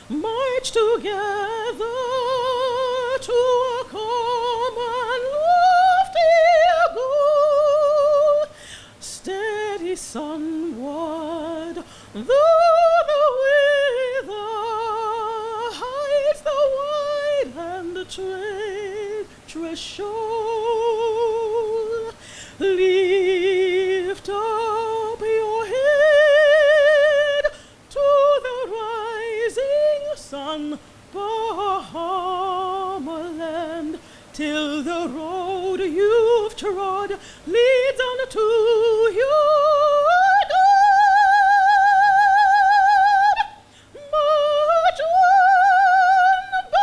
march together to a common lofty goal, steady sunward, though the weather hides the wide and treacherous shoal. Lift up your head to the rising sun, Bahamaland, till the road you've trod leads on to your God. March on, Bahamaland.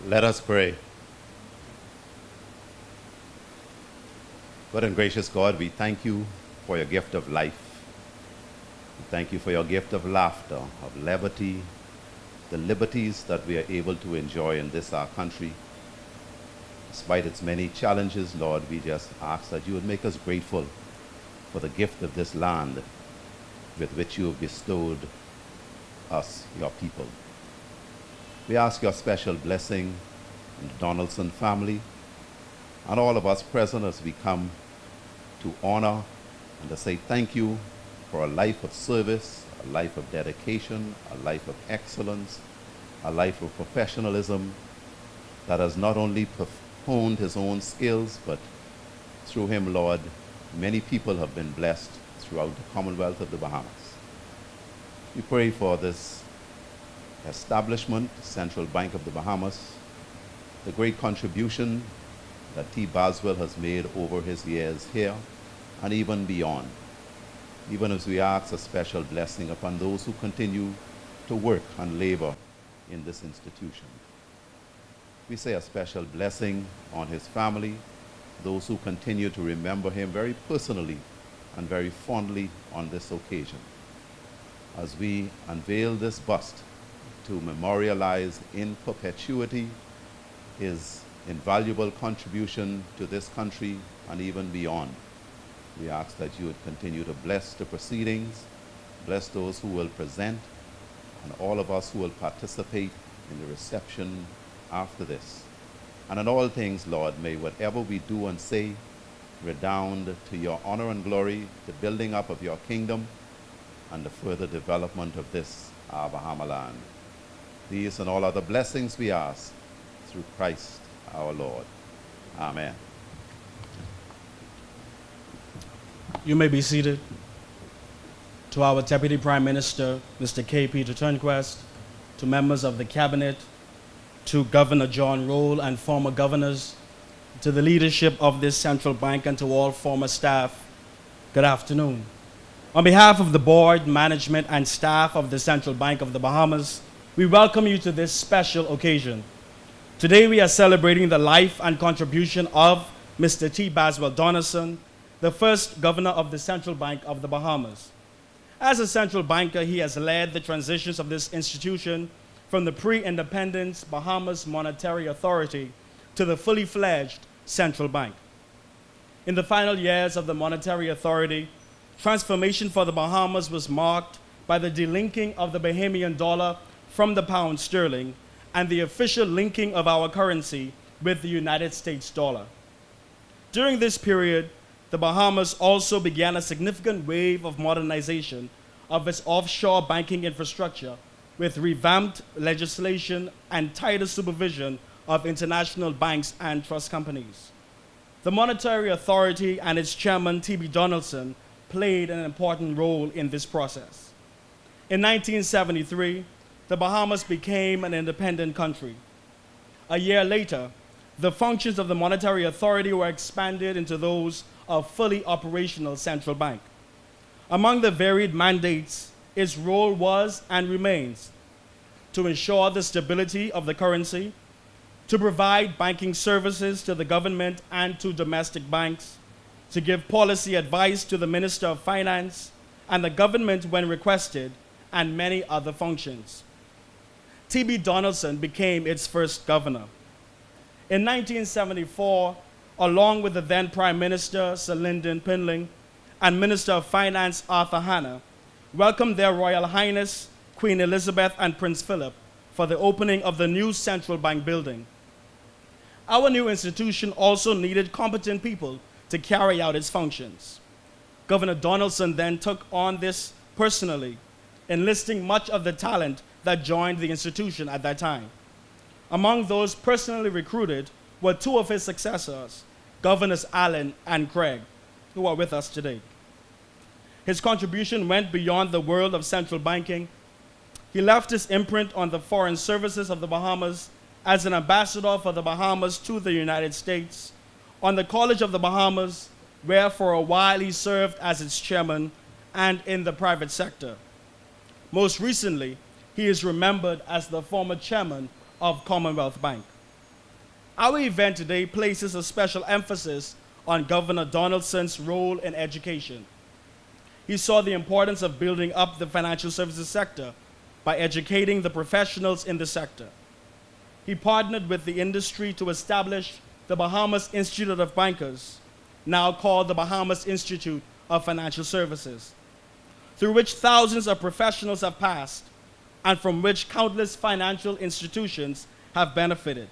Let us pray. Good and gracious God, we thank you for your gift of life. We thank you for your gift of laughter, of levity, the liberties that we are able to enjoy in this our country. Despite its many challenges, Lord, we just ask that you would make us grateful for the gift of this land with which you have bestowed us, your people. We ask your special blessing on the Donaldson family and all of us present as we come to honor and to say thank you for a life of service, a life of dedication, a life of excellence, a life of professionalism that has not only honed his own skills, but through him, Lord, many people have been blessed throughout the Commonwealth of the Bahamas. We pray for this establishment, Central Bank of the Bahamas, the great contribution that T. Baswell has made over his years here and even beyond, even as we ask a special blessing upon those who continue to work and labor in this institution. We say a special blessing on his family, those who continue to remember him very personally and very fondly on this occasion. As we unveil this bust to memorialize in perpetuity his invaluable contribution to this country and even beyond, we ask that you would continue to bless the proceedings, bless those who will present, and all of us who will participate in the reception after this. And in all things, Lord, may whatever we do and say redound to your honor and glory, the building up of your kingdom, and the further development of this, our Bahama land. These and all other blessings we ask through Christ our Lord. Amen. You may be seated. To our Deputy Prime Minister, Mr. K. Peter Turnquest, to members of the Cabinet, to Governor John Roll and former governors, to the leadership of this central bank and to all former staff, good afternoon. On behalf of the board, management, and staff of the Central Bank of the Bahamas, we welcome you to this special occasion. Today we are celebrating the life and contribution of Mr. T. Baswell Donaldson, the first governor of the Central Bank of the Bahamas. As a central banker, he has led the transitions of this institution from the pre-independence Bahamas Monetary Authority to the fully fledged central bank. In the final years of the Monetary Authority, transformation for the Bahamas was marked by the delinking of the Bahamian dollar from the pound sterling and the official linking of our currency with the United States dollar. During this period, the Bahamas also began a significant wave of modernization of its offshore banking infrastructure with revamped legislation and tighter supervision of international banks and trust companies. The Monetary Authority and its chairman, T.B. Donaldson, played an important role in this process. In 1973, the Bahamas became an independent country. A year later, the functions of the Monetary Authority were expanded into those of fully operational central bank. Among the varied mandates, its role was and remains to ensure the stability of the currency, to provide banking services to the government and to domestic banks, to give policy advice to the Minister of Finance and the government when requested, and many other functions. T.B. Donaldson became its first governor. In 1974, along with the then Prime Minister, Sir Lyndon Pinling, and Minister of Finance, Arthur Hanna, welcomed their Royal Highness, Queen Elizabeth and Prince Philip for the opening of the new Central Bank building. Our new institution also needed competent people to carry out its functions. Governor Donaldson then took on this personally, enlisting much of the talent that joined the institution at that time. Among those personally recruited were two of his successors, Governors Allen and Craig, who are with us today. His contribution went beyond the world of central banking. He left his imprint on the foreign services of the Bahamas as an ambassador for the Bahamas to the United States, on the College of the Bahamas, where for a while he served as its chairman, and in the private sector. Most recently, he is remembered as the former chairman of Commonwealth Bank. Our event today places a special emphasis on Governor Donaldson's role in education. He saw the importance of building up the financial services sector by educating the professionals in the sector. He partnered with the industry to establish the Bahamas Institute of Bankers, now called the Bahamas Institute of Financial Services, through which thousands of professionals have passed and from which countless financial institutions have benefited.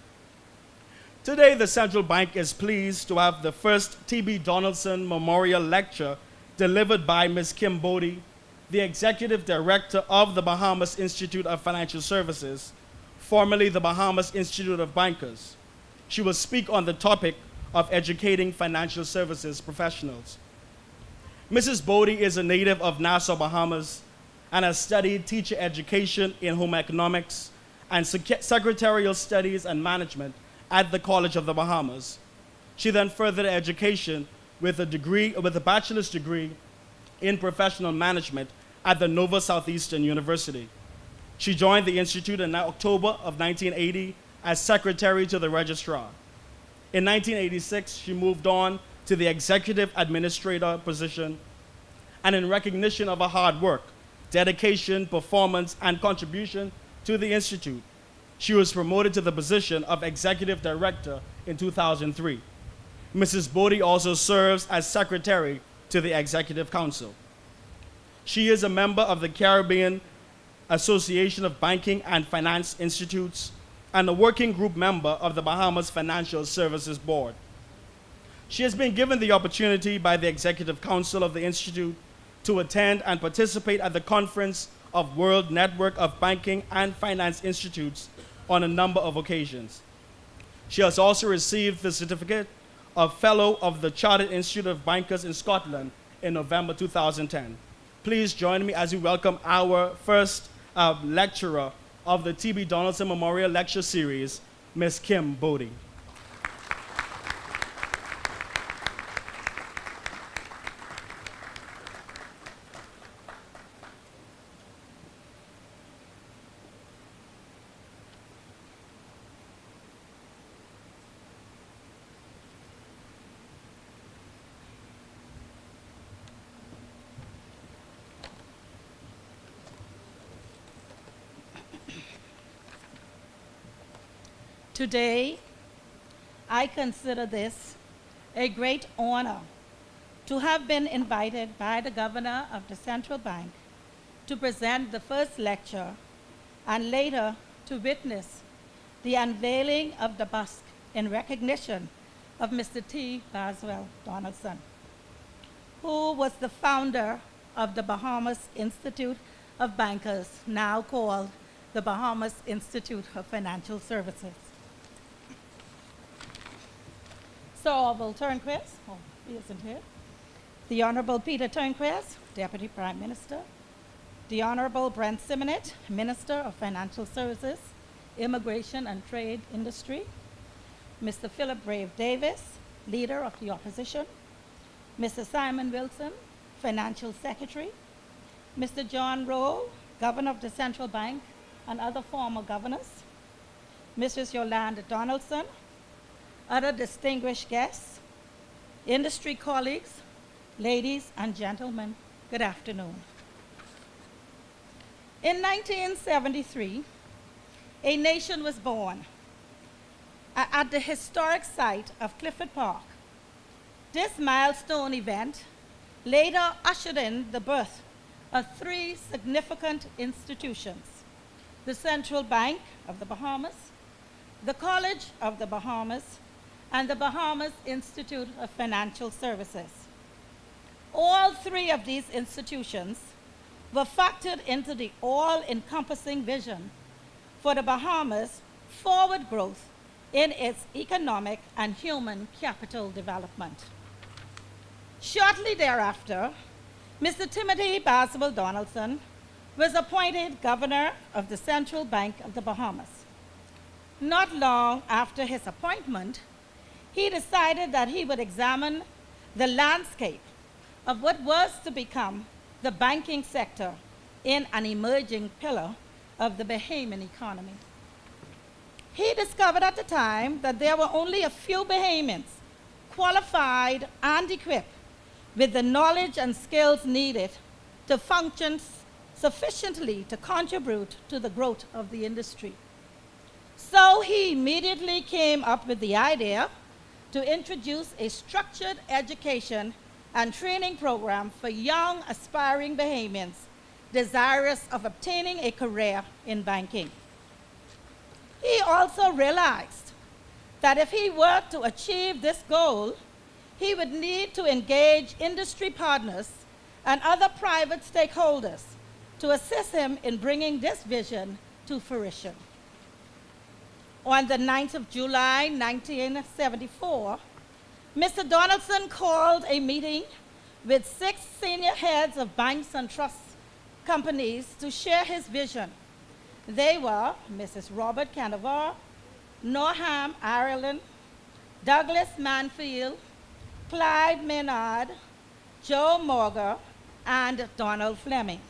Today, the Central Bank is pleased to have the first T.B. Donaldson Memorial Lecture delivered by Ms. Kim Bodie, the Executive Director of the Bahamas Institute of Financial Services, formerly the Bahamas Institute of Bankers. She will speak on the topic of educating financial services professionals. Mrs. Bodie is a native of Nassau, Bahamas, and has studied teacher education in home economics and secretarial studies and management at the College of the Bahamas. She then furthered education with a bachelor's degree in professional management at the Nova Southeastern University. She joined the Institute in October of 1980 as secretary to the registrar. In 1986, she moved on to the executive administrator position, and in recognition of her hard work, dedication, performance, and contribution to the Institute, she was promoted to the position of executive director in 2003. Mrs. Bodie also serves as secretary to the Executive Council. She is a member of the Caribbean Association of Banking and Finance Institutes and a working group member of the Bahamas Financial Services Board. She has been given the opportunity by the Executive Council of the Institute to attend and participate at the Conference of World Network of Banking and Finance Institutes on a number of occasions. She has also received the certificate of Fellow of the Chartered Institute of Bankers in Scotland in November 2010. Please join me as we welcome our first lecturer of the T.B. Donaldson Memorial Lecture Series, Ms. Kim Bodie. Today, I consider this a great honor to have been invited by the Governor of the Central Bank to present the first lecture and later to witness the unveiling of the bust in recognition of Mr. T. Baswell Donaldson, who was the founder of the Bahamas Institute of Bankers, now called the Bahamas Institute of Financial Services. Sir Orville Turnquist, he isn't here. The Honorable Peter Turnquist, Deputy Prime Minister. The Honorable Brent Simonet, Minister of Financial Services, Immigration and Trade Industry. Mr. Philip Brave Davis, Leader of the Opposition. Mr. Simon Wilson, Financial Secretary. Mr. John Rowe, Governor of the Central Bank and other former governors. Mrs. Yolanda Donaldson, other distinguished guests, industry colleagues, ladies and gentlemen, good afternoon. In 1973, a nation was born at the historic site of Clifford Park. This milestone event later ushered in the birth of three significant institutions: the Central Bank of the Bahamas, the College of the Bahamas, and the Bahamas Institute of Financial Services. All three of these institutions were factored into the all-encompassing vision for the Bahamas' forward growth in its economic and human capital development. Shortly thereafter, Mr. Timothy Baswell Donaldson was appointed governor of the Central Bank of the Bahamas. Not long after his appointment, he decided that he would examine the landscape of what was to become the banking sector in an emerging pillar of the Bahamian economy. He discovered at the time that there were only a few Bahamians qualified and equipped with the knowledge and skills needed to function sufficiently to contribute to the growth of the industry. So he immediately came up with the idea to introduce a structured education and training program for young aspiring Bahamians desirous of obtaining a career in banking. He also realized that if he were to achieve this goal, he would need to engage industry partners and other private stakeholders to assist him in bringing this vision to fruition. On the 9th of July, 1974, Mr. Donaldson called a meeting with 6 senior heads of banks and trust companies to share his vision. They were Mrs. Robert Canavar, Norham Ireland, Douglas Manfield, Clyde Maynard, Joe Morgan, and Donald Fleming.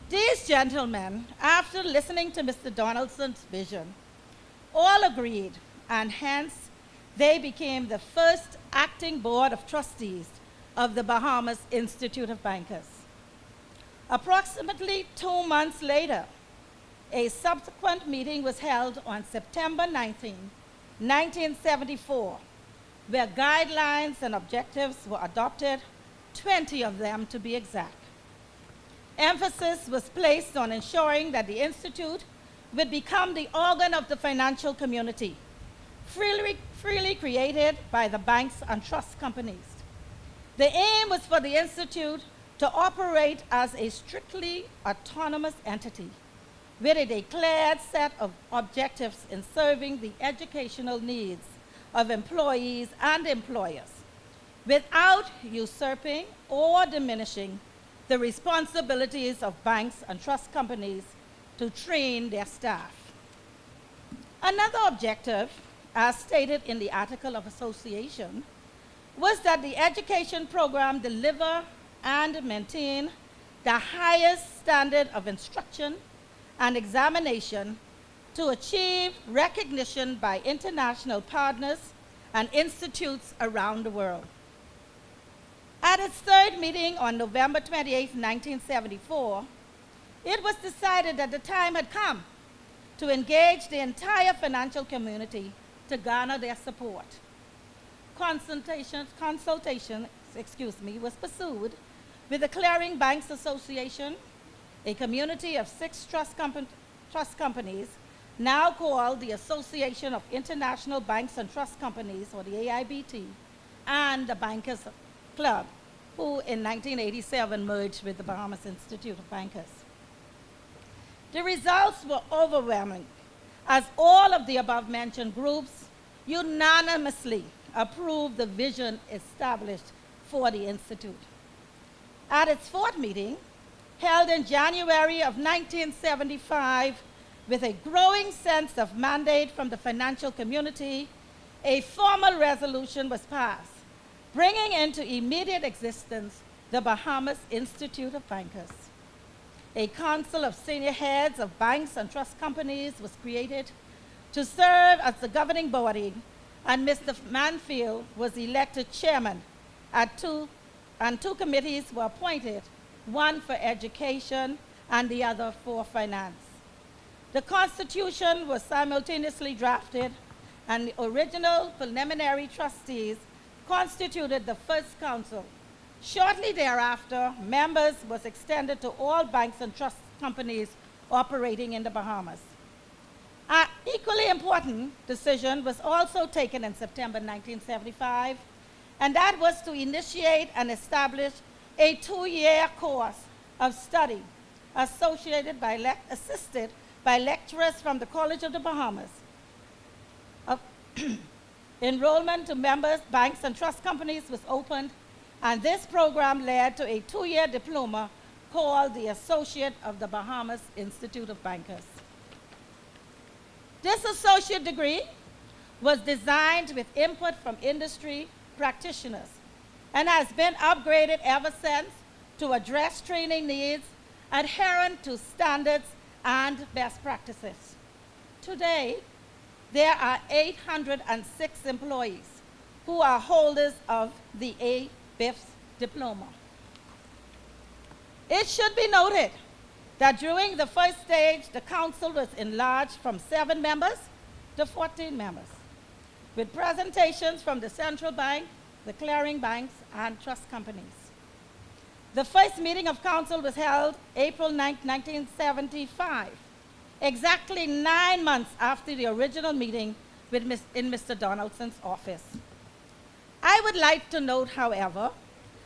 These gentlemen, after listening to Mr. Donaldson's vision, all agreed, and hence they became the first acting board of trustees of the Bahamas Institute of Bankers. Approximately 2 months later, a subsequent meeting was held on September 19, 1974, where guidelines and objectives were adopted, 20 of them to be exact. Emphasis was placed on ensuring that the Institute would become the organ of the financial community, freely created by the banks and trust companies. The aim was for the Institute to operate as a strictly autonomous entity with a declared set of objectives in serving the educational needs of employees and employers, without usurping or diminishing the responsibilities of banks and trust companies to train their staff. Another objective, as stated in the Article of Association, was that the education program deliver and maintain the highest standard of instruction and examination to achieve recognition by international partners and institutes around the world. At its third meeting on November 28, 1974, it was decided that the time had come to engage the entire financial community to garner their support. Consultation was pursued with the Clearing Banks Association, a community of 6 trust companies, now called the Association of International Banks and Trust Companies, or the AIBT, and the Bankers Club, who in 1987 merged with the Bahamas Institute of Bankers. The results were overwhelming, as all of the above-mentioned groups unanimously approved the vision established for the Institute. At its 4th meeting, held in January of 1975, with a growing sense of mandate from the financial community, a formal resolution was passed, bringing into immediate existence the Bahamas Institute of Bankers. A council of senior heads of banks and trust companies was created to serve as the governing body and Mr. Manfield was elected chairman, and two committees were appointed, one for education and the other for finance. The Constitution was simultaneously drafted, and the original preliminary trustees constituted the first council. Shortly thereafter, members was extended to all banks and trust companies operating in the Bahamas. An equally important decision was also taken in September 1975, and that was to initiate and establish a 2-year course of study assisted by lecturers from the College of the Bahamas. Enrollment to members, banks, and trust companies was opened, and this program led to a 2-year diploma called the Associate of the Bahamas Institute of Bankers. This associate degree was designed with input from industry practitioners and has been upgraded ever since to address training needs adherent to standards and best practices. Today, there are 806 employees who are holders of the ABIFS diploma. It should be noted that during the first stage, the council was enlarged from 7 members to 14 members, with presentations from the central bank, the clearing banks, and trust companies. The first meeting of council was held April 9, 1975, exactly 9 months after the original meeting in Mr. Donaldson's office. I would like to note, however,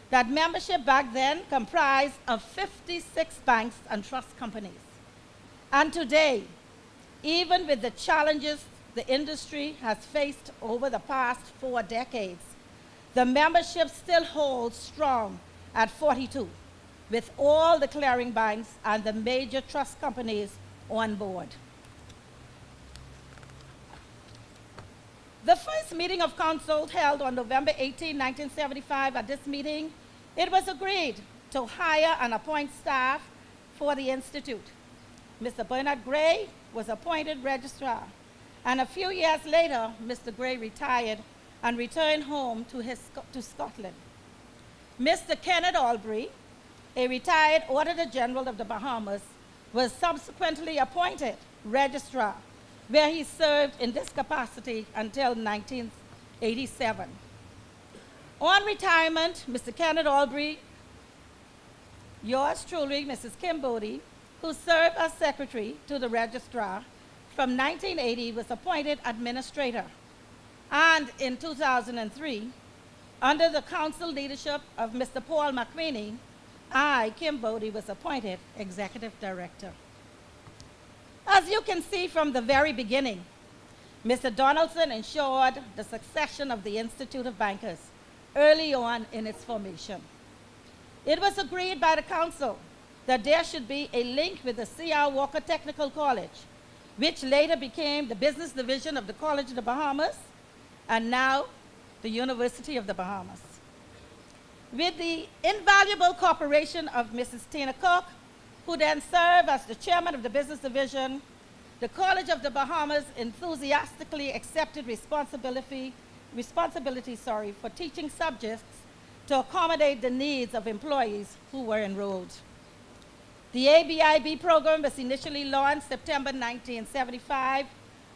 that membership back then comprised of 56 banks and trust companies. And today, even with the challenges the industry has faced over the past 4 decades, the membership still holds strong at 42, with all the clearing banks and the major trust companies on board. The first meeting of council held on November 18, 1975. At this meeting, it was agreed to hire and appoint staff for the institute. Mr. Bernard Gray was appointed registrar, and a few years later, Mr. Gray retired and returned home to Scotland. Mr. Kenneth Albury, a retired Auditor General of the Bahamas, was subsequently appointed registrar, where he served in this capacity until 1987. On retirement, Mr. Kenneth Albury, yours truly, Mrs. Kim Bodie, who served as secretary to the registrar from 1980, was appointed administrator. And in 2003, under the council leadership of Mr. Paul McQueenie, I, Kim Bodie, was appointed executive director. As you can see from the very beginning, Mr. Donaldson ensured the succession of the Institute of Bankers early on in its formation. It was agreed by the council that there should be a link with the C.R. Walker Technical College, which later became the business division of the College of the Bahamas, and now the University of the Bahamas. With the invaluable cooperation of Mrs. Tina Cook, who then served as the chairman of the business division, the College of the Bahamas enthusiastically accepted responsibility for teaching subjects to accommodate the needs of employees who were enrolled. The ABIB program was initially launched September 1975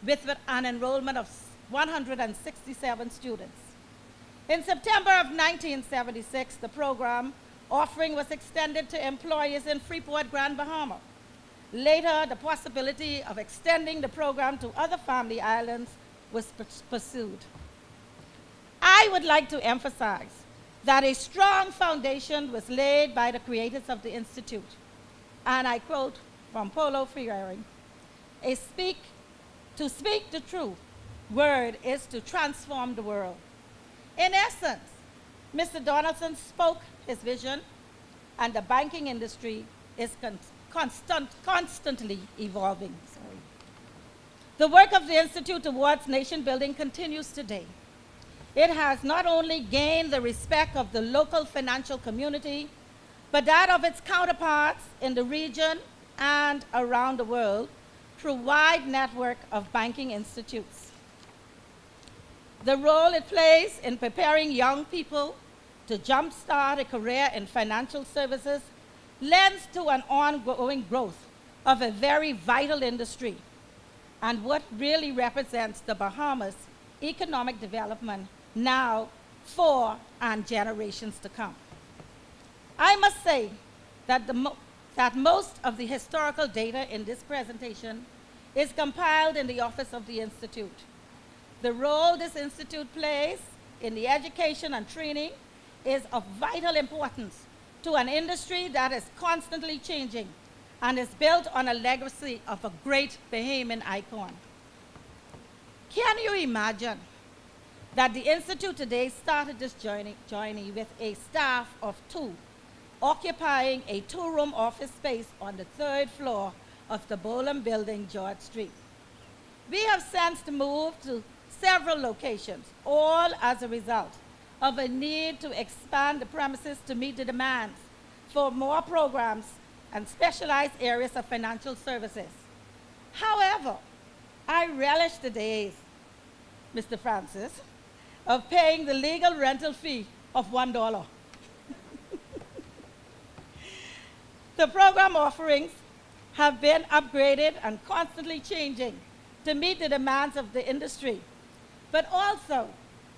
with an enrollment of 167 students. In September of 1976, the program offering was extended to employees in Freeport, Grand Bahama. Later, the possibility of extending the program to other family islands was pursued. I would like to emphasize that a strong foundation was laid by the creators of the Institute. And I quote from Paulo Freire, to speak the truth, word is to transform the world. In essence, Mr. Donaldson spoke his vision, and the banking industry is constantly evolving. The work of the Institute towards nation building continues today. It has not only gained the respect of the local financial community, but that of its counterparts in the region and around the world through a wide network of banking institutes. the role it plays in preparing young people to jumpstart a career in financial services lends to an ongoing growth of a very vital industry and what really represents the Bahamas' economic development now, for, and generations to come. I must say that, that most of the historical data in this presentation is compiled in the Office of the Institute. The role this institute plays in the education and training is of vital importance to an industry that is constantly changing and is built on a legacy of a great Bahamian icon. Can you imagine that the Institute today started this journey with a staff of 2, occupying a 2-room office space on the 3rd floor of the Bolam Building, George Street. We have since moved to several locations, all as a result of a need to expand the premises to meet the demands for more programs and specialized areas of financial services. However, I relish the days, Mr. Francis, of paying the legal rental fee of $1. The program offerings have been upgraded and constantly changing to meet the demands of the industry, but also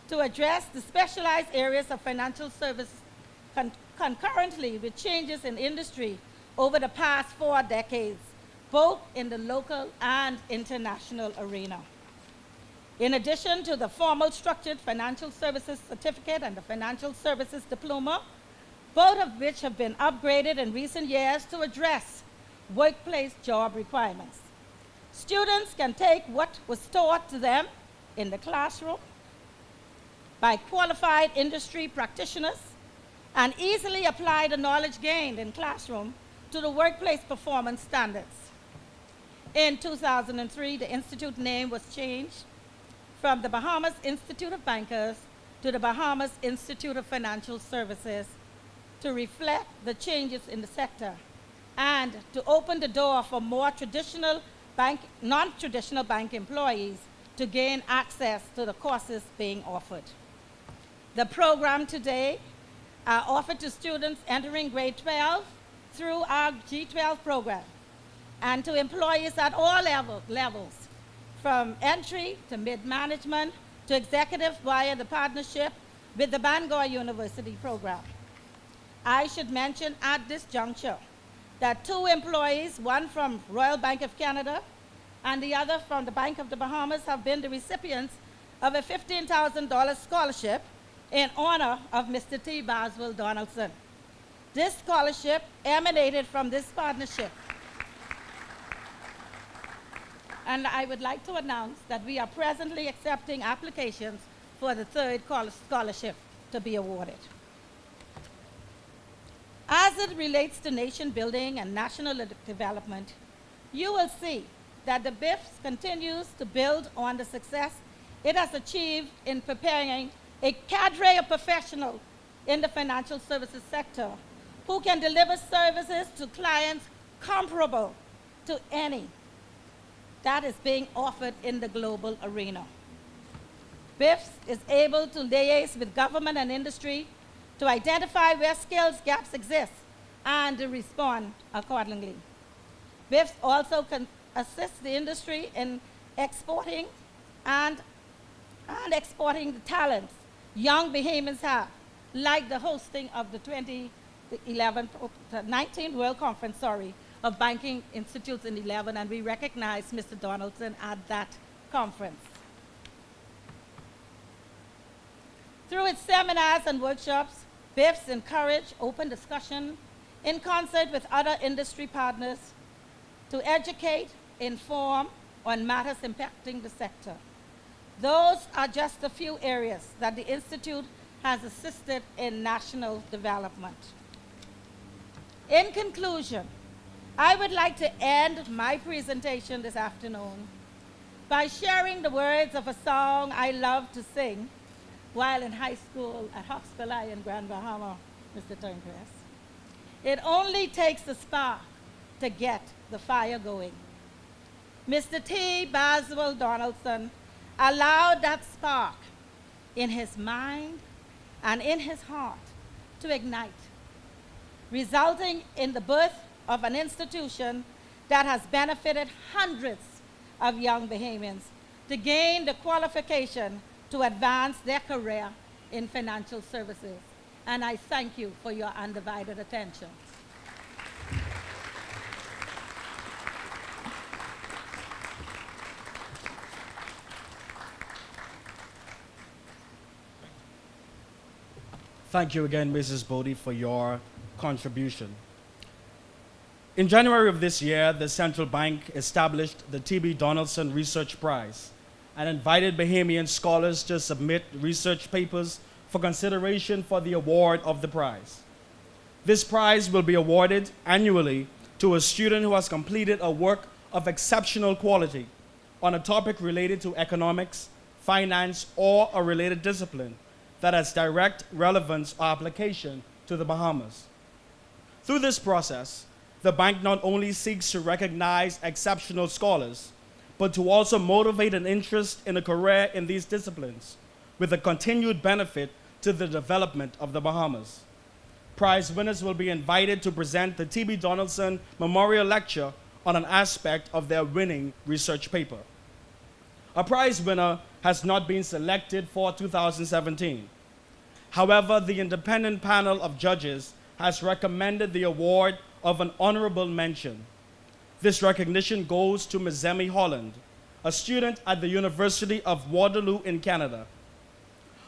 to address the specialized areas of financial services concurrently with changes in industry over the past 4 decades, both in the local and international arena. In addition to the formal structured financial services certificate and the financial services diploma, both of which have been upgraded in recent years to address workplace job requirements. Students can take what was taught to them in the classroom by qualified industry practitioners and easily apply the knowledge gained in classroom to the workplace performance standards. In 2003, the institute name was changed from the Bahamas Institute of Bankers to the Bahamas Institute of Financial Services to reflect the changes in the sector and to open the door for more non-traditional bank employees to gain access to the courses being offered. The program today are offered to students entering grade 12 through our G12 program and to employees at all levels, from entry to mid-management to executive via the partnership with the Bangor University program. I should mention at this juncture that 2 employees, one from Royal Bank of Canada and the other from the Bank of the Bahamas, have been the recipients of a $15,000 scholarship in honor of Mr. T. Baswell Donaldson. This scholarship emanated from this partnership. And I would like to announce that we are presently accepting applications for the 3rd scholarship to be awarded. As it relates to nation building and national development, you will see that the BIFS continues to build on the success it has achieved in preparing a cadre of professionals in the financial services sector who can deliver services to clients comparable to any that is being offered in the global arena. BIFS is able to liaise with government and industry to identify where skills gaps exist and to respond accordingly. BIFS also can assist the industry in exporting and exporting the talents young Bahamians have, like the hosting of the 19th World Conference, of Banking Institutes in 11, and we recognize Mr. Donaldson at that conference. Through its seminars and workshops, BIFS encourage open discussion in concert with other industry partners to educate, inform on matters impacting the sector. Those are just a few areas that the Institute has assisted in national development. In conclusion, I would like to end my presentation this afternoon by sharing the words of a song I loved to sing while in high school at Hawksville in Grand Bahama, Mr. Turnquest. It only takes a spark to get the fire going. Mr. T. Baswell Donaldson allowed that spark in his mind and in his heart to ignite, resulting in the birth of an institution that has benefited hundreds of young Bahamians to gain the qualification to advance their career in financial services. And I thank you for your undivided attention. Thank you again, Mrs. Bodie, for your contribution. In January of this year, the Central Bank established the T.B. Donaldson Research Prize and invited Bahamian scholars to submit research papers for consideration for the award of the prize. This prize will be awarded annually to a student who has completed a work of exceptional quality on a topic related to economics, finance, or a related discipline that has direct relevance or application to the Bahamas. Through this process, the bank not only seeks to recognize exceptional scholars, but to also motivate an interest in a career in these disciplines with a continued benefit to the development of the Bahamas. Prize winners will be invited to present the T.B. Donaldson Memorial Lecture on an aspect of their winning research paper. A prize winner has not been selected for 2017. However, the independent panel of judges has recommended the award of an honorable mention. This recognition goes to Ms. Zemi Holland, a student at the University of Waterloo in Canada.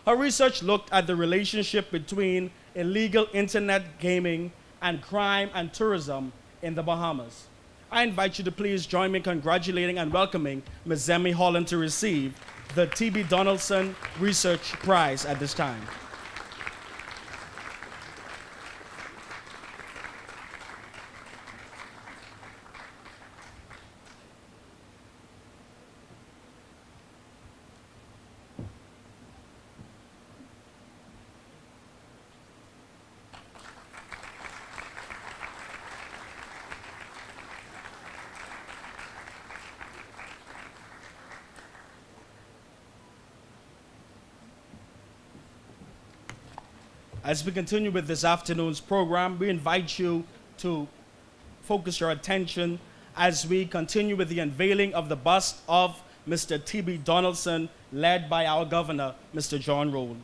Her research looked at the relationship between illegal internet gaming and crime and tourism in the Bahamas. I invite you to please join me in congratulating and welcoming Ms. Zemi Holland to receive the T.B. Donaldson Research Prize at this time. As we continue with this afternoon's program, we invite you to focus your attention as we continue with the unveiling of the bust of Mr. T.B. Donaldson, led by our governor, Mr. John Roll.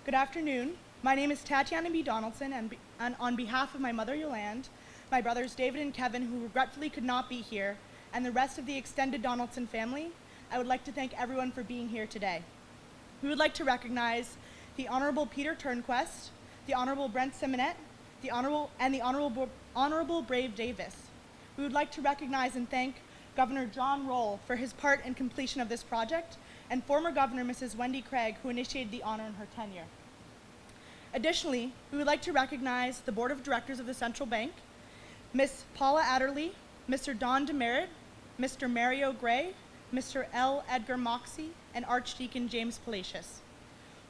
Good afternoon. My name is Tatiana B. Donaldson, and on behalf of my mother, Yolande, my brothers David and Kevin, who regretfully could not be here, and the rest of the extended Donaldson family, I would like to thank everyone for being here today. We would like to recognize the Honorable Peter Turnquest, the Honorable Brent Simonet, the Honorable Brave Davis. We would like to recognize and thank Governor John Roll for his part in completion of this project, and former Governor Mrs. Wendy Craig, who initiated the honor in her tenure. Additionally, we would like to recognize the Board of Directors of the Central Bank, Ms. Paula Adderley, Mr. Don Demerit, Mr. Mario Gray, Mr. L. Edgar Moxie, and Archdeacon James Palacios.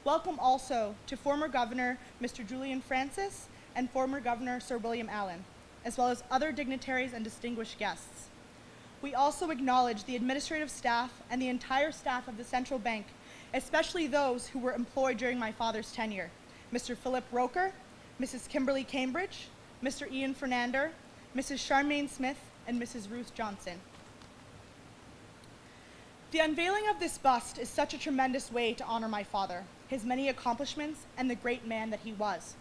Welcome also to former Governor Mr. Julian Francis and former Governor Sir William Allen, as well as other dignitaries and distinguished guests. We also acknowledge the administrative staff and the entire staff of the Central Bank, especially those who were employed during my father's tenure. Mr. Philip Roker, Mrs. Kimberly Cambridge, Mr. Ian Fernander, Mrs. Charmaine Smith, and Mrs. Ruth Johnson. The unveiling of this bust is such a tremendous way to honor my father, his many accomplishments, and the great man that he was.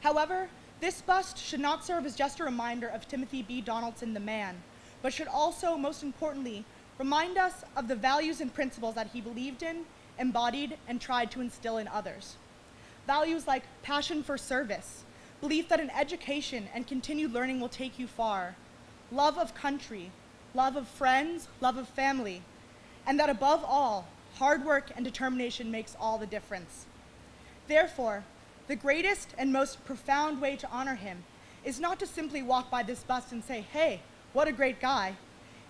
However, this bust should not serve as just a reminder of Timothy B. Donaldson the man, but should also, most importantly, remind us of the values and principles that he believed in, embodied, and tried to instill in others. Values like passion for service, belief that an education and continued learning will take you far, love of country, love of friends, love of family, and that above all, hard work and determination makes all the difference. Therefore, the greatest and most profound way to honor him is not to simply walk by this bust and say, hey, what a great guy.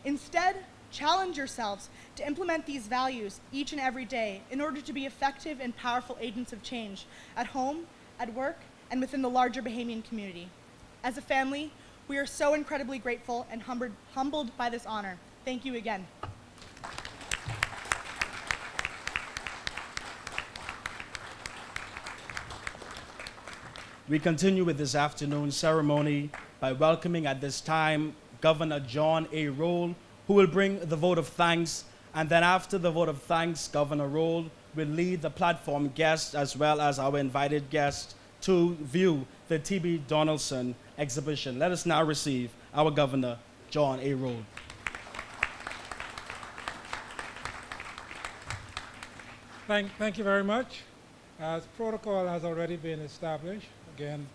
Instead, challenge yourselves to implement these values each and every day in order to be effective and powerful agents of change at home, at work, and within the larger Bahamian community. As a family, we are so incredibly grateful and humbled by this honor. Thank you again. We continue with this afternoon's ceremony by welcoming at this time Governor John A. Roll, who will bring the vote of thanks, and then after the vote of thanks, Governor Roll will lead the platform guests as well as our invited guests to view the T.B. Donaldson exhibition. Let us now receive our Governor, John A. Roll. Thank you very much. As protocol has already been established, again,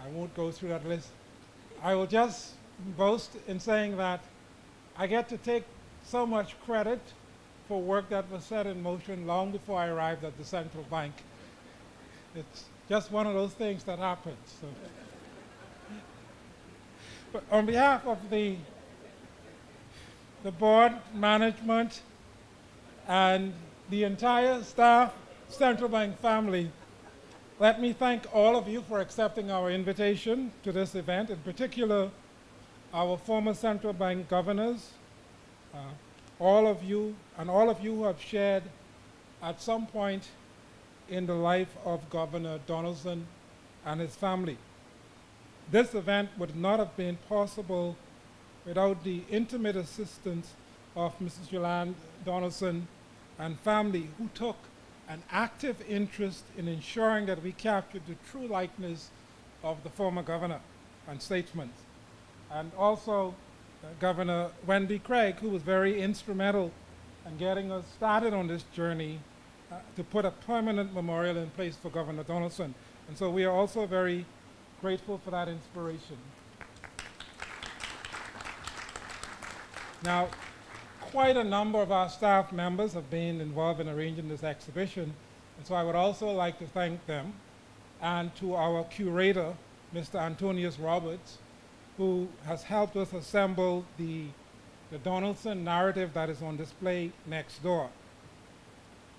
I won't go through that list. I will just boast in saying that I get to take so much credit for work that was set in motion long before I arrived at the central bank. It's just one of those things that happens. So. But on behalf of the board, management, and the entire staff, Central Bank family, let me thank all of you for accepting our invitation to this event, in particular our former Central Bank governors, all of you who have shared at some point in the life of Governor Donaldson and his family. This event would not have been possible without the intimate assistance of Mrs. Julian Donaldson and family, who took an active interest in ensuring that we captured the true likeness of the former governor and statesman. And also Governor Wendy Craig, who was very instrumental in getting us started on this journey to put a permanent memorial in place for Governor Donaldson. And so we are also very grateful for that inspiration. Now, quite a number of our staff members have been involved in arranging this exhibition, and so I would also like to thank them, and to our curator, Mr. Antonius Roberts, who has helped us assemble the Donaldson narrative that is on display next door.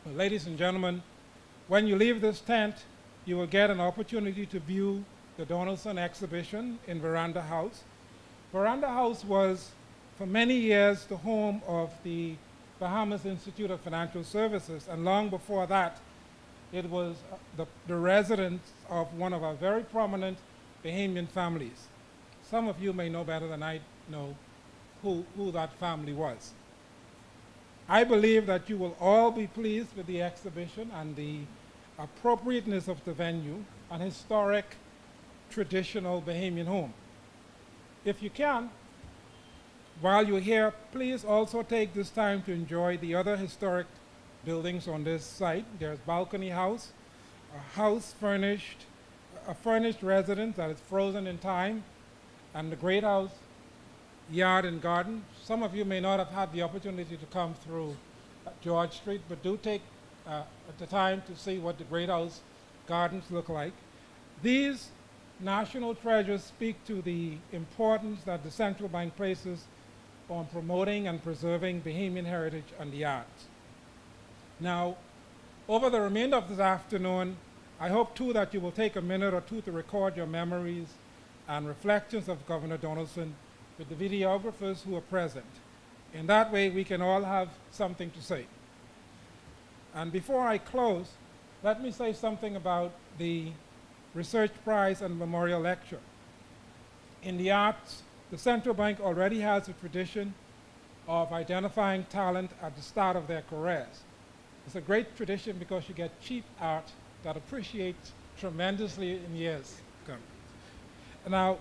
Well, ladies and gentlemen, when you leave this tent, you will get an opportunity to view the Donaldson exhibition in Veranda House. Veranda House was, for many years, the home of the Bahamas Institute of Financial Services, and long before that, it was the residence of one of our very prominent Bahamian families. Some of you may know better than I know who that family was. I believe that you will all be pleased with the exhibition and the appropriateness of the venue, an historic, traditional Bahamian home. If you can, while you're here, please also take this time to enjoy the other historic buildings on this site. There's Balcony House, a furnished residence that is frozen in time, and the Great House Yard and Garden. Some of you may not have had the opportunity to come through George Street, but do take the time to see what the Great House Gardens look like. These national treasures speak to the importance that the Central Bank places on promoting and preserving Bahamian heritage and the arts. Now, over the remainder of this afternoon, I hope too that you will take a minute or two to record your memories and reflections of Governor Donaldson with the videographers who are present. In that way, we can all have something to say. And before I close, let me say something about the Research Prize and Memorial Lecture. In the arts, the Central Bank already has a tradition of identifying talent at the start of their careers. It's a great tradition because you get cheap art that appreciates tremendously in years to come. Now,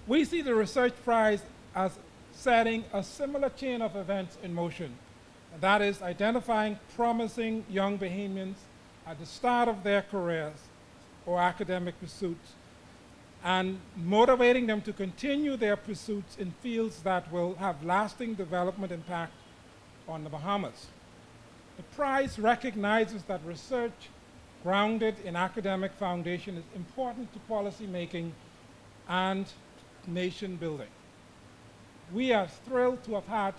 we see the Research Prize as setting a similar chain of events in motion. And that is identifying promising young Bahamians at the start of their careers or academic pursuits and motivating them to continue their pursuits in fields that will have lasting development impact on the Bahamas. The prize recognizes that research grounded in academic foundation is important to policy making and nation building. We are thrilled to have had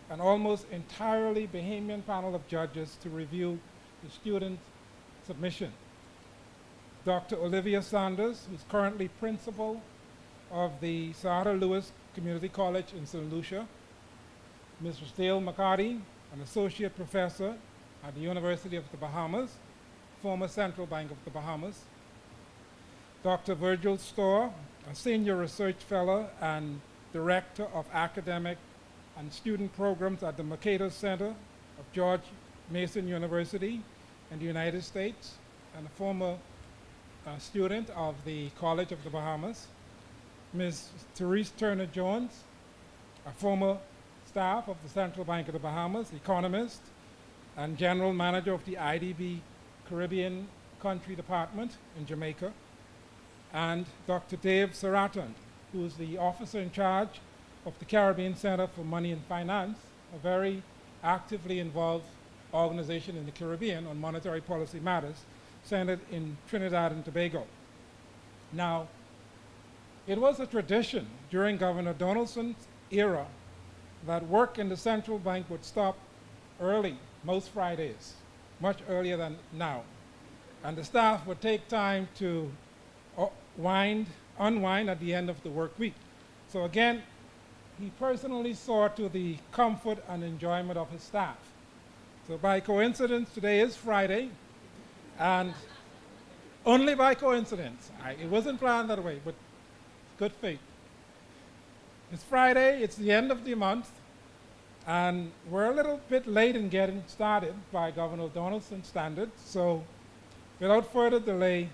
an almost entirely Bahamian panel of judges to review the student submission. Dr. Olivia Sanders, who's currently principal of the Sarah Lewis Community College in St. Lucia. Mrs. Dale McCarty, an associate professor at the University of the Bahamas, former Central Bank of the Bahamas. Dr. Virgil Storr, a senior research fellow and director of academic and student programs at the Mercator Center of George Mason University in the United States, and a former student of the College of the Bahamas. Ms. Therese Turner-Jones, a former staff of the Central Bank of the Bahamas, economist, and general manager of the IDB Caribbean Country Department in Jamaica. And Dr. Dave Saraton, who is the officer in charge of the Caribbean Center for Money and Finance, a very actively involved organization in the Caribbean on monetary policy matters, centered in Trinidad and Tobago. Now, it was a tradition during Governor Donaldson's era that work in the central bank would stop early, most Fridays, much earlier than now. And the staff would take time to unwind at the end of the work week. So again, he personally saw to the comfort and enjoyment of his staff. So by coincidence, today is Friday, and only by coincidence. It wasn't planned that way, but good faith. It's Friday, it's the end of the month, and we're a little bit late in getting started by Governor Donaldson's standards, so without further delay,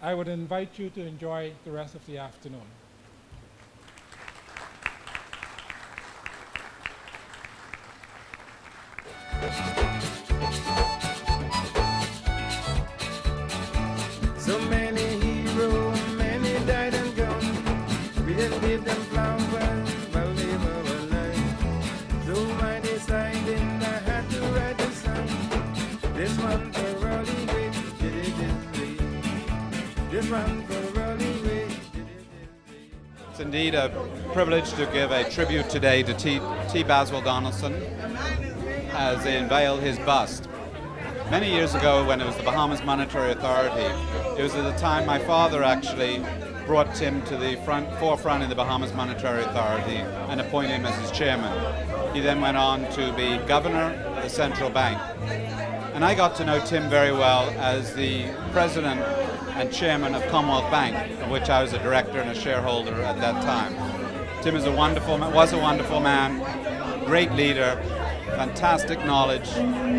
I would invite you to enjoy the rest of the afternoon. So many heroes, many died and gone. We didn't give them flowers while they were alive. So I decided I had to write a song. This one for Rolling Ray, did it this way. This one for Rolling Ray, did it this way. It's indeed a privilege to give a tribute today to T. Baswell Donaldson as they unveil his bust. Many years ago, when it was the Bahamas Monetary Authority, it was at the time my father actually brought Tim to the forefront in the Bahamas Monetary Authority and appointed him as his chairman. He then went on to be governor of the central bank. And I got to know Tim very well as the president and chairman of Commonwealth Bank, of which I was a director and a shareholder at that time. Tim was a wonderful man, great leader, fantastic knowledge,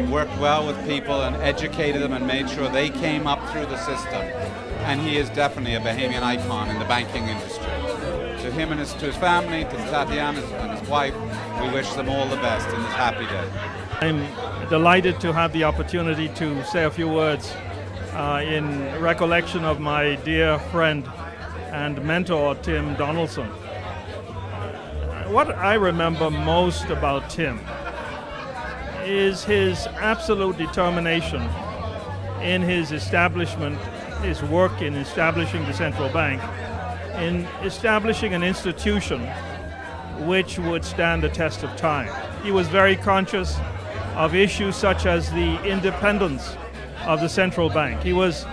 worked well with people and educated them and made sure they came up through the system. And he is definitely a Bahamian icon in the banking industry. To him and to his family, to Tatiana and his wife, we wish them all the best in this happy day. I'm delighted to have the opportunity to say a few words in recollection of my dear friend and mentor, Tim Donaldson. What I remember most about Tim is his absolute determination in his establishment, his work in establishing the central bank, in establishing an institution which would stand the test of time. He was very conscious of issues such as the independence of the central bank. He was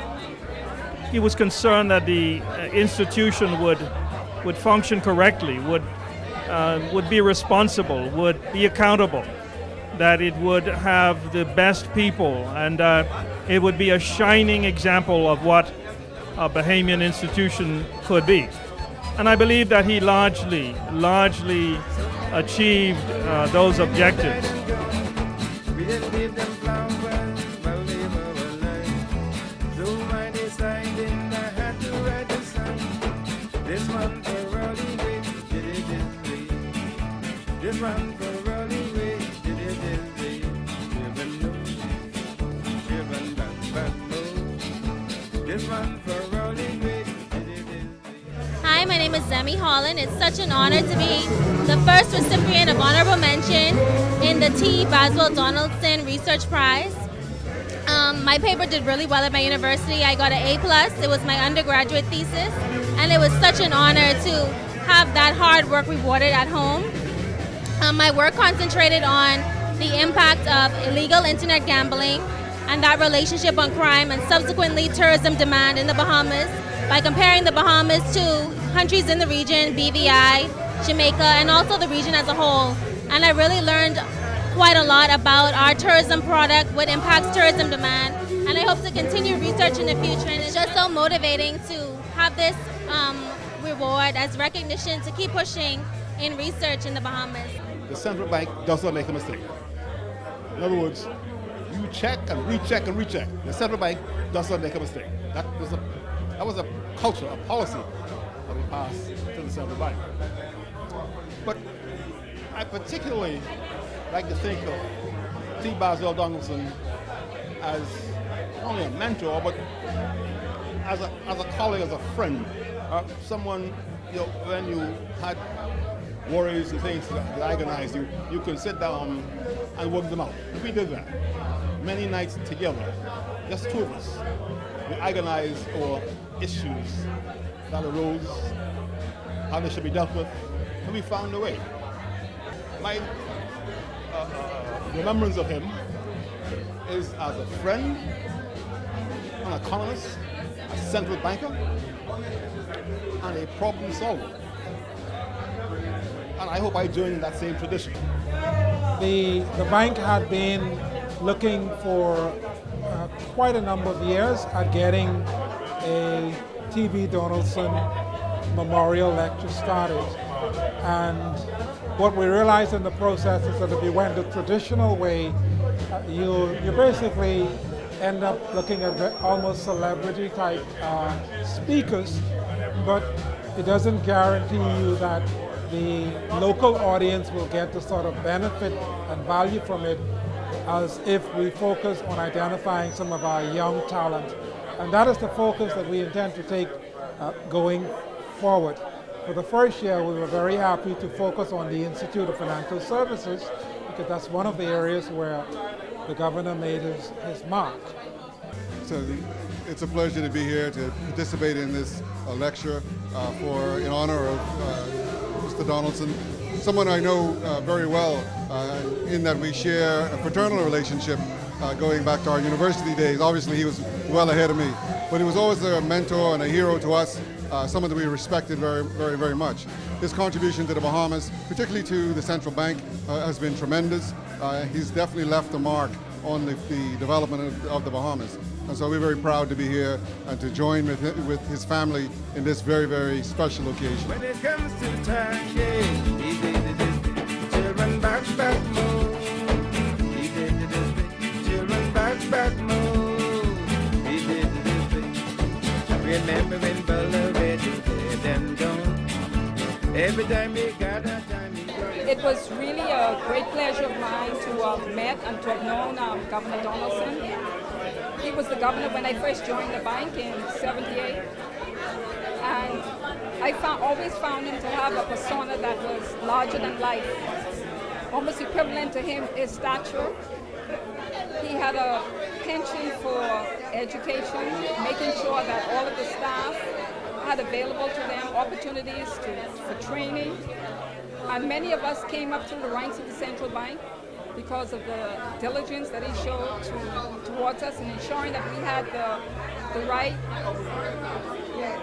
concerned that the institution would function correctly, would be responsible, would be accountable, that it would have the best people, and it would be a shining example of what a Bahamian institution could be. And I believe that he largely achieved those objectives. We didn't give them flowers while they were alive. So I decided I had to write a song. This one for Rolling Ray, did it this way. This one for rolling way. Children know. Children back move. This one for rolling way. Hi, my name is Zemi, Holland. It's such an honor to be the first recipient of honorable mention in the T. Baswell Donaldson Research Prize. My paper did really well at my university. I got an A+. It was my undergraduate thesis, and it was such an honor to have that hard work rewarded at home. My work concentrated on the impact of illegal internet gambling and that relationship on crime and subsequently tourism demand in the Bahamas by comparing the Bahamas to countries in the region, BVI, Jamaica, and also the region as a whole. And I really learned quite a lot about our tourism product, what impacts tourism demand, and I hope to continue research in the future. And it's just so motivating to have this reward as recognition to keep pushing in research in the Bahamas. The central bank does not make a mistake. In other words, you check and recheck and recheck. The central bank does not make a mistake. That was a culture, a policy that we passed to the central bank. But I particularly like to think of T. Baswell Donaldson as not only a mentor, but as a colleague, as a friend, someone, when you had worries and things that agonized you, you can sit down and work them out. We did that. Many nights together, just two of us. We agonized over issues that arose, how they should be dealt with, and we found a way. My remembrance of him is as a friend, an economist, a central banker, and a problem solver. And I hope I join in that same tradition. The bank had been looking for quite a number of years at getting a T.B. Donaldson Memorial Lecture started. And what we realized in the process is that if you went the traditional way, you basically end up looking at almost celebrity type speakers, but it doesn't guarantee you that the local audience will get the sort of benefit and value from it as if we focus on identifying some of our young talent. And that is the focus that we intend to take going forward. For the first year, we were very happy to focus on the Institute of Financial Services because that's one of the areas where the governor made his mark. So it's a pleasure to be here to participate in this lecture in honor of Mr. Donaldson, someone I know very well in that we share a fraternal relationship going back to our university days. Obviously, he was well ahead of me, but he was always a mentor and a hero to us, someone that we respected very, very, very much. His contribution to the Bahamas, particularly to the central bank, has been tremendous. He's definitely left a mark on the development of the Bahamas. And so we're very proud to be here and to join with his family in this very, very special occasion. When it comes to time, children back move. Children back move. Remember when Bella Red said and don't. Every time we got a time. It was really a great pleasure of mine to have met and to have known Governor Donaldson. He was the governor when I first joined the bank in '78, and I always found him to have a persona that was larger than life, almost equivalent to his stature. He had a penchant for education, making sure that all of the staff had available to them opportunities for training, and many of us came up through the ranks of the central bank because of the diligence that he showed towards us in ensuring that we had the right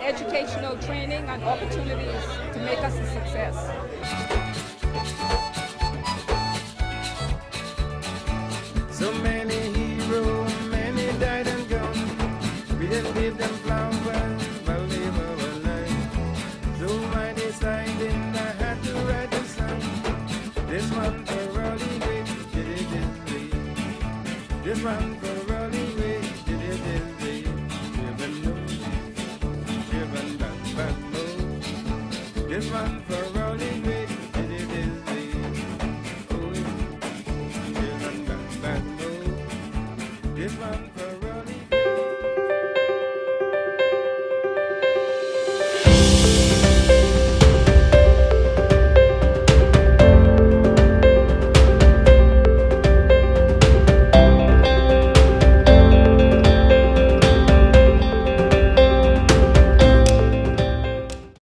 educational training and opportunities to make us a success. So many heroes, many died and gone. We didn't give them flowers while they were alive. So I decided I had to write a song. This one for all the great. This one